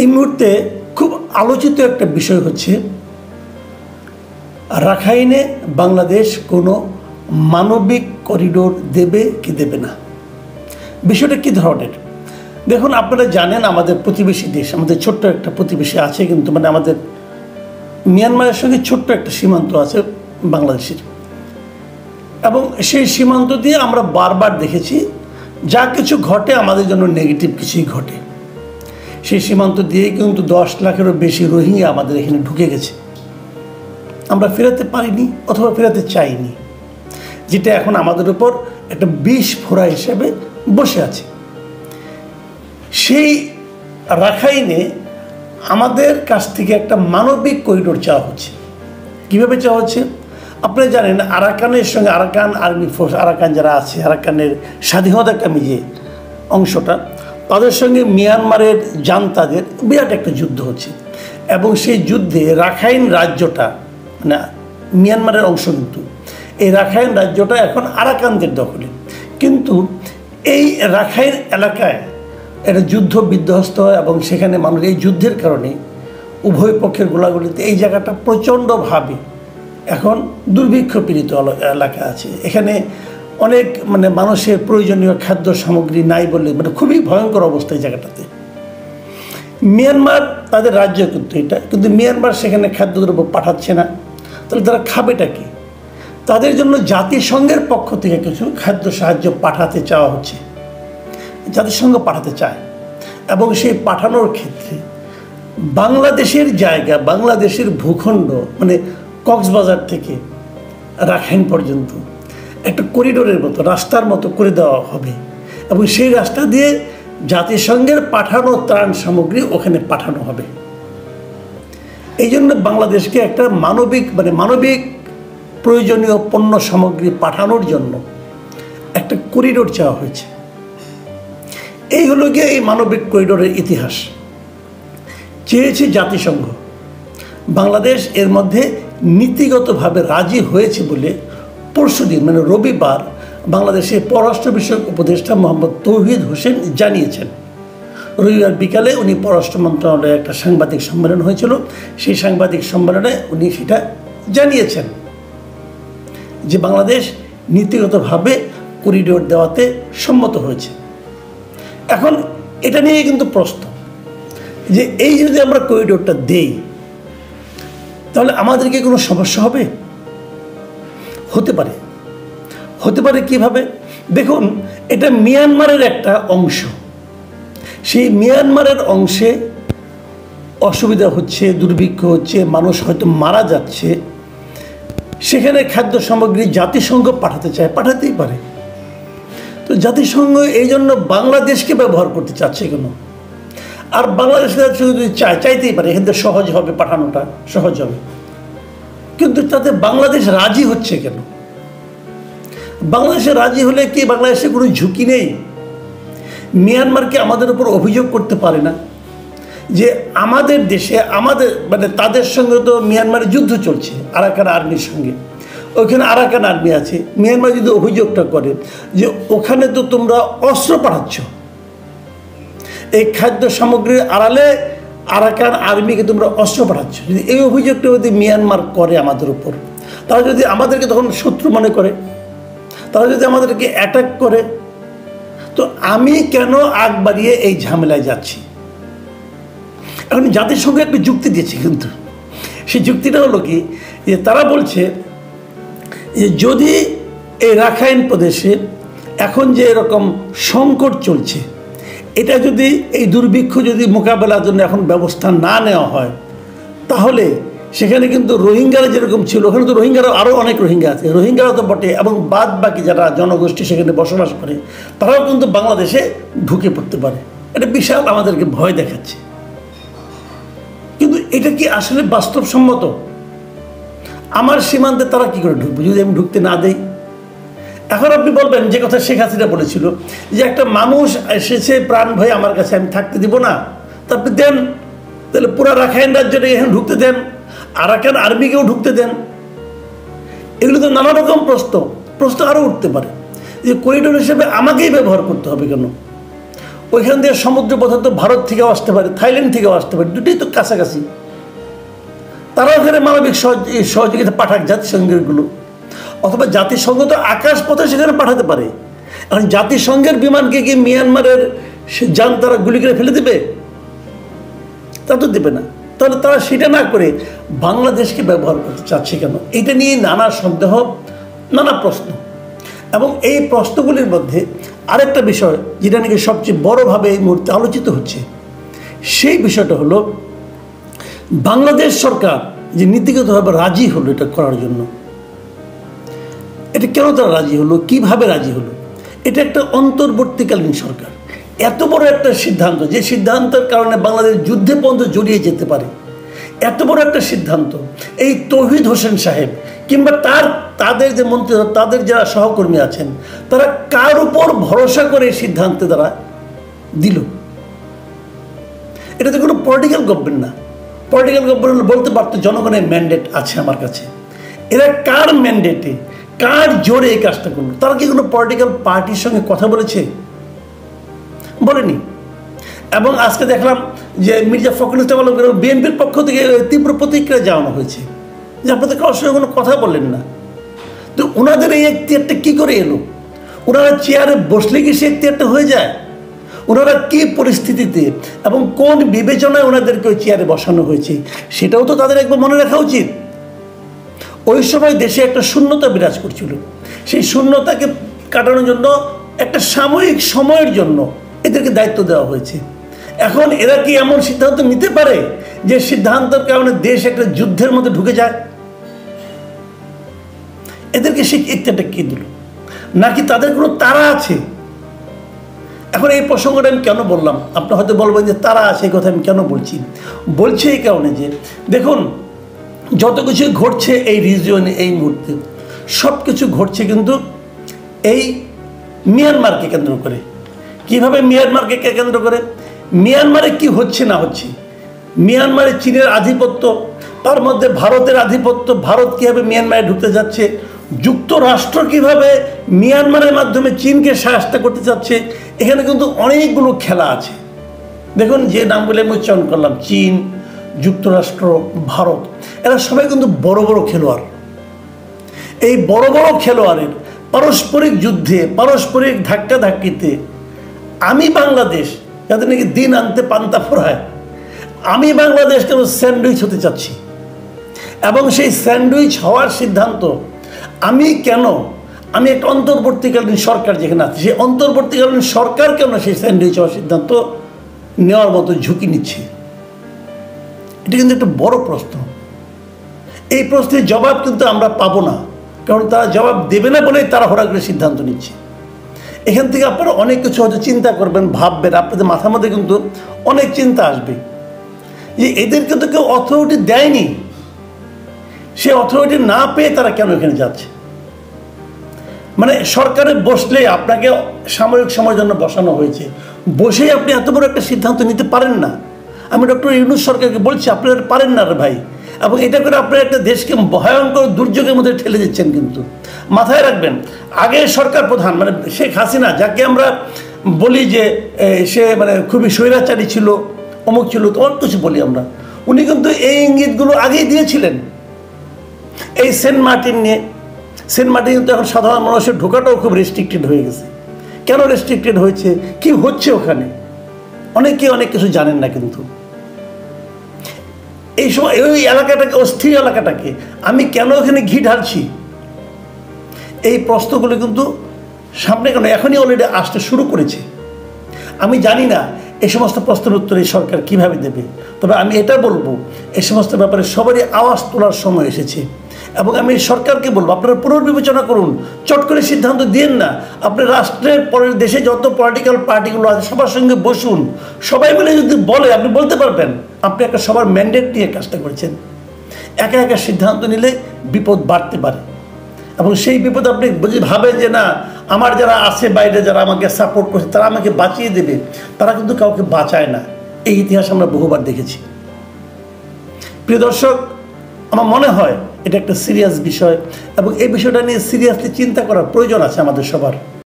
এই মুহূর্তে খুব আলোচিত একটা বিষয় হচ্ছে রাখাইনে বাংলাদেশ কোনো মানবিক করিডোর দেবে কি দেবে না। বিষয়টা কী ধরনের দেখুন, আপনারা জানেন আমাদের প্রতিবেশী দেশ, আমাদের ছোট্ট একটা প্রতিবেশী আছে, কিন্তু মানে আমাদের মিয়ানমারের সঙ্গে ছোট্ট একটা সীমান্ত আছে বাংলাদেশের, এবং সেই সীমান্ত দিয়ে আমরা বারবার দেখেছি যা কিছু ঘটে আমাদের জন্য নেগেটিভ কিছুই ঘটে। সেই সীমান্ত দিয়েই কিন্তু 10 লাখেরও বেশি রোহিঙ্গা আমাদের এখানে ঢুকে গেছে, আমরা ফেরাতে পারিনি অথবা ফেরাতে চাইনি, যেটা এখন আমাদের উপর একটা বিষ ফোড়া হিসেবে বসে আছে। সেই রাখাইনে আমাদের কাছ থেকে একটা মানবিক করিডোর চাওয়া হচ্ছে। কীভাবে চাওয়া হচ্ছে আপনারা জানেন, আরাকানের সঙ্গে আরাকান আর্মি ফোর্স, আরাকান যারা আছে, আরাকানের স্বাধীনতাকামী যে অংশটা, তাদের সঙ্গে মিয়ানমারের জান্তাদের বিরাট একটা যুদ্ধ হচ্ছে, এবং সেই যুদ্ধে রাখাইন রাজ্যটা মানে মিয়ানমারের অংশ, কিন্তু এই রাখাইন রাজ্যটা এখন আরাকানদের দখলে। কিন্তু এই রাখাইন এলাকায় একটা যুদ্ধ বিধ্বস্ত হয়, এবং সেখানে মানুষ এই যুদ্ধের কারণে উভয় পক্ষের গোলাগুলিতে এই জায়গাটা প্রচণ্ডভাবে এখন দুর্ভিক্ষ পীড়িত এলাকা আছে। এখানে অনেক মানে মানুষের প্রয়োজনীয় খাদ্য সামগ্রী নাই বললে মানে খুবই ভয়ঙ্কর অবস্থা এই জায়গাটাতে। মিয়ানমার তাদের রাজ্য কিন্তু মিয়ানমার সেখানে খাদ্যদ্রব্য পাঠাচ্ছে না, তাহলে তারা খাবেটা কি? তাদের জন্য জাতিসংঘের পক্ষ থেকে কিছু খাদ্য সাহায্য পাঠাতে চাওয়া হচ্ছে, জাতিসংঘ পাঠাতে চায়, এবং সেই পাঠানোর ক্ষেত্রে বাংলাদেশের জায়গা, বাংলাদেশের ভূখণ্ড মানে কক্সবাজার থেকে রাখাইন পর্যন্ত একটা করিডোরের মতো, রাস্তার মতো করে দেওয়া হবে, এবং সেই রাস্তা দিয়ে জাতিসংঘের পাঠানো ত্রাণ সামগ্রী ওখানে পাঠানো হবে। এই জন্য বাংলাদেশকে একটা মানবিক প্রয়োজনীয় পণ্য সামগ্রী পাঠানোর জন্য একটা করিডোর চাওয়া হয়েছে। এই হলো গিয়ে এই মানবিক করিডোরের ইতিহাস। চেয়েছে জাতিসংঘ, বাংলাদেশ এর মধ্যে নীতিগতভাবে রাজি হয়েছে বলে পরশুদিন মানে রবিবার বাংলাদেশের পররাষ্ট্র বিষয়ক উপদেষ্টা মোহাম্মদ তৌহিদ হোসেন জানিয়েছেন। রবিবার বিকালে উনি পররাষ্ট্র মন্ত্রণালয়ে একটা সাংবাদিক সম্মেলন হয়েছিল, সেই সাংবাদিক সম্মেলনে উনি সেটা জানিয়েছেন যে বাংলাদেশ নীতিগতভাবে করিডোর দেওয়াতে সম্মত হয়েছে। এখন এটা নিয়ে কিন্তু প্রশ্ন যে এই যদি আমরা করিডোরটা দেই তাহলে আমাদেরকে কোনো সমস্যা হবে? হতে পারে কিভাবে? দেখুন, এটা মিয়ানমারের একটা অংশ, সেই মিয়ানমারের অংশে অসুবিধা হচ্ছে, দুর্ভিক্ষ হচ্ছে, মানুষ হয়তো মারা যাচ্ছে, সেখানে খাদ্য সামগ্রী জাতিসংঘ পাঠাতে চায়, পাঠাতেই পারে। তো জাতিসংঘ এই জন্য বাংলাদেশকে ব্যবহার করতে চাচ্ছে কেন? আর বাংলাদেশের যদি চাইতেই পারে, এখান থেকে সহজ হবে, পাঠানোটা সহজ হবে, কিন্তু তাতে বাংলাদেশ রাজি হচ্ছে কেন? বাংলাদেশে রাজি হলে কি বাংলাদেশে কোনো ঝুঁকি নেই? মিয়ানমারকে আমাদের উপর অভিযোগ করতে পারে না যে আমাদের দেশে আমাদের মানে তাদের সঙ্গে তো মিয়ানমারের যুদ্ধ চলছে আরাকান আর্মির সঙ্গে, ওইখানে আরাকান আর্মি আছে, মিয়ানমার যদি অভিযোগটা করে যে ওখানে তো তোমরা অস্ত্র পাঠাচ্ছ, এই খাদ্য সামগ্রীর আড়ালে আরাকান আর্মিকে তোমরা অস্ত্র পাঠাচ্ছ, যদি এই অভিযোগটা যদি মিয়ানমার করে আমাদের উপর, তারা যদি আমাদেরকে তখন শত্রু মনে করে, তারা যদি আমাদেরকে অ্যাটাক করে, তো আমি কেন আগ বাড়িয়ে এই ঝামেলায় যাচ্ছি? এখন জাতিসংঘ একটা যুক্তি দিয়েছে, কিন্তু সেই যুক্তিটা হলো কি যে তারা বলছে যে যদি এই রাখাইন প্রদেশে এখন যে এরকম সংকট চলছে, এটা যদি এই দুর্ভিক্ষ যদি মোকাবেলার জন্য এখন ব্যবস্থা না নেওয়া হয়, তাহলে সেখানে কিন্তু রোহিঙ্গারা যেরকম ছিল, ওখানে তো রোহিঙ্গারা আরও অনেক রোহিঙ্গা আছে, রোহিঙ্গারা তো বটে, এবং বাদ বাকি যারা জনগোষ্ঠী সেখানে বসবাস করে তারাও কিন্তু বাংলাদেশে ঢুকে পড়তে পারে। এটা বিশাল আমাদেরকে ভয় দেখাচ্ছে, কিন্তু এটা কি আসলে বাস্তবসম্মত? আমার সীমান্তে তারা কি করে ঢুকবে যদি আমি ঢুকতে না দেই? এখন আপনি বলবেন যে কথা শেখ হাসিনা বলেছিল যে একটা মানুষ এসেছে প্রাণ ভয়ে আমার কাছে, আমি থাকতে দিব না, তারপরে দেন, তাহলে পুরো রাখাইন রাজ্যটা এখানে ঢুকতে দেন, আরাকান আর্মিকেও ঢুকতে দেন। এগুলো তো নানা রকম প্রশ্ন আরও উঠতে পারে যে করিডোর হিসেবে আমাকেই ব্যবহার করতে হবে কেন? ওইখান দিয়ে সমুদ্র পথে ভারত থেকেও আসতে পারে, থাইল্যান্ড থেকেও আসতে পারে, দুটোই তো কাছাকাছি। তারা ওখানে মানবিক সহযোগিতা পাঠাক জাতিসংঘেরগুলো, অথবা জাতিসংঘ তো আকাশ পথে সেখানে পাঠাতে পারে। এখন জাতিসংঘের বিমানকে কি মিয়ানমারের যান তারা গুলি করে ফেলে দেবে? তা তো দেবে না। তাহলে তারা সেটা না করে বাংলাদেশকে ব্যবহার করতে চাচ্ছে কেন? এটা নিয়ে নানা সন্দেহ, নানা প্রশ্ন। এবং এই প্রশ্নগুলির মধ্যে আরেকটা বিষয় যেটা নাকি সবচেয়ে বড়ভাবে এই মুহূর্তে আলোচিত হচ্ছে, সেই বিষয়টা হলো বাংলাদেশ সরকার যে নীতিগতভাবে রাজি হলো এটা করার জন্য। এটা কেন তারা রাজি হলো, কিভাবে রাজি হলো? এটা একটা অন্তর্বর্তীকালীন সরকার। এত বড় একটা সিদ্ধান্ত, যে সিদ্ধান্তের কারণে বাংলাদেশ যুদ্ধে পর্যন্ত জড়িয়ে যেতে পারে, এত বড় একটা সিদ্ধান্ত এই তৌহিদ হোসেন সাহেব কিংবা তাদের যে মন্ত্রী, তাদের যারা সহকর্মী আছেন, তারা কার উপর ভরসা করে এই সিদ্ধান্তে তারা দিল? এটা তো কোনো পলিটিক্যাল গভর্নমেন্ট না। পলিটিক্যাল গভর্নমেন্ট বলতে পারতো জনগণের ম্যান্ডেট আছে আমার কাছে। এরা কার ম্যান্ডেটে, কার জোরে এই কাজটা করলো? তারা কি কোনো পলিটিক্যাল পার্টির সঙ্গে কথা বলেছে? বলেনি। এবং আজকে দেখলাম যে মির্জা ফখরুল ইসলাম আলমগীর বিএনপির পক্ষ থেকে তীব্র প্রতিক্রিয়া জানানো হয়েছে যে আপনাদের কারোর সঙ্গে কোনো কথা বললেন না। তো ওনাদের এই এখতিয়ারটা কী করে এলো? ওনারা চেয়ারে বসলে কি সে এখতিয়ারটা হয়ে যায়? ওনারা কী পরিস্থিতিতে এবং কোন বিবেচনায় ওনাদেরকে ওই চেয়ারে বসানো হয়েছে সেটাও তো তাদের একবার মনে রাখা উচিত। ওই সময় দেশে একটা শূন্যতা বিরাজ করছিল। সেই শূন্যতাকে কাটানোর জন্য একটা সাময়িক সময়ের জন্য এদেরকে দায়িত্ব দেওয়া হয়েছে। এখন এরা কি এমন সিদ্ধান্ত নিতে পারে যে সিদ্ধান্তের কারণে দেশ একটা যুদ্ধের মধ্যে ঢুকে যায়? এদেরকে সেই এখতিয়ারটা কে দিল? নাকি তাদের কোনো তারা আছে? এখন এই প্রসঙ্গটা আমি কেন বললাম? আপনি হয়তো বলবেন যে তারা আছে, এই কথা আমি কেন বলছি? বলছি এই কারণে যে দেখুন, যত কিছু ঘটছে এই রিজিয়নে এই মুহূর্তে, সব কিছু ঘটছে কিন্তু এই মিয়ানমারকে কেন্দ্র করে। কিভাবে মিয়ানমারকে কেন্দ্র করে? মিয়ানমারে কি হচ্ছে না হচ্ছে, মিয়ানমারে চীনের আধিপত্য, তার মধ্যে ভারতের আধিপত্য, ভারত কীভাবে মিয়ানমারে ঢুকতে যাচ্ছে, যুক্তরাষ্ট্র কীভাবে মিয়ানমারের মাধ্যমে চীনকে সহায়তা করতে যাচ্ছে, এখানে কিন্তু অনেকগুলো খেলা আছে। দেখুন, যে নামগুলো আমি উচ্চারণ করলাম, চীন, যুক্তরাষ্ট্র, ভারত, এরা সবাই কিন্তু বড় বড় খেলোয়াড়। এই বড় বড় খেলোয়াড়ের পারস্পরিক যুদ্ধে, পারস্পরিক ধাক্কাধাক্কিতে আমি বাংলাদেশ যাতে নাকি দিন আনতে পান্তা ফোরায়, আমি বাংলাদেশ কেন স্যান্ডউইচ হতে চাচ্ছি। এবং সেই স্যান্ডউইচ হওয়ার সিদ্ধান্ত আমি একটা অন্তর্বর্তীকালীন সরকার যেখানে আছে, সেই অন্তর্বর্তীকালীন সরকার কেন সেই স্যান্ডউইচ হওয়ার সিদ্ধান্ত নেওয়ার মতো ঝুঁকি নিচ্ছে? এটা কিন্তু একটা বড় প্রশ্ন। এই প্রশ্নের জবাব কিন্তু আমরা পাবো না, কারণ তারা জবাব দেবে না বলেই তারা হঠাৎ করে সিদ্ধান্ত নিচ্ছে। এখান থেকে আপনারা অনেক কিছু হয়তো চিন্তা করবেন, ভাববেন, আপনাদের মাথার মধ্যে কিন্তু অনেক চিন্তা আসবে যে এদেরকে তো কেউ অথরিটি দেয়নি, সে অথরিটি না পেয়ে তারা কেন এখানে যাচ্ছে? মানে সরকারে বসলে আপনাকে সাময়িক সময়ের জন্য বসানো হয়েছে, বসেই আপনি এত বড় একটা সিদ্ধান্ত নিতে পারেন না। আমি ডক্টর ইউনূস সরকারকে বলছি, আপনারা পারেন না রে ভাই। এবং এটা করে আপনারা একটা দেশকে ভয়ঙ্কর দুর্যোগের মধ্যে ঠেলে দিচ্ছেন। কিন্তু মাথায় রাখবেন, আগে সরকার প্রধান মানে শেখ হাসিনা, যাকে আমরা বলি যে সে মানে খুবই স্বৈরাচারী ছিল, অমুক ছিল, তো অনেক কিছু বলি আমরা, উনি কিন্তু এই ইঙ্গিতগুলো আগেই দিয়েছিলেন। এই সেন্ট মার্টিন নিয়ে, সেন্ট মার্টিন কিন্তু এখন সাধারণ মানুষের ঢোকাটাও খুব রেস্ট্রিক্টেড হয়ে গেছে। কেন রেস্ট্রিক্টেড হয়েছে, কি হচ্ছে ওখানে, অনেকে অনেক কিছু জানেন না। কিন্তু এই সময় ওই এলাকাটাকে, অস্থির এলাকাটাকে আমি কেন ওখানে ঘি ঢালছি, এই প্রশ্নগুলো কিন্তু সামনে কেন এখনই অলরেডি আসতে শুরু করেছে। আমি জানি না এই সমস্ত প্রশ্নের উত্তর এই সরকার কীভাবে দেবে, তবে আমি এটা বলবো এই সমস্ত ব্যাপারে সবারই আওয়াজ তোলার সময় এসেছে। এবং আমি সরকারকে বলবো, আপনারা পুনর্বিবেচনা করুন, চট করে সিদ্ধান্ত দিন না। আপনি রাষ্ট্রের পরের দেশে যত পলিটিক্যাল পার্টিগুলো আছে সবার সঙ্গে বসুন, সবাই মিলে যদি বলে, আপনি বলতে পারবেন আপনি একটা সবার ম্যান্ডেট নিয়ে কাজটা করছেন। একা একা সিদ্ধান্ত নিলে বিপদ বাড়তে পারে, এবং সেই বিপদ আপনি যদি ভাবেন যে না আমার যারা আছে বাইরে, যারা আমাকে সাপোর্ট করছে তারা আমাকে বাঁচিয়ে দেবে, তারা কিন্তু কাউকে বাঁচায় না। এই ইতিহাস আমরা বহুবার দেখেছি। প্রিয় দর্শক, আমার মনে হয় এটা একটা সিরিয়াস বিষয়, এবং এই বিষয়টা নিয়ে সিরিয়াসলি চিন্তা করার প্রয়োজন আছে আমাদের সবার।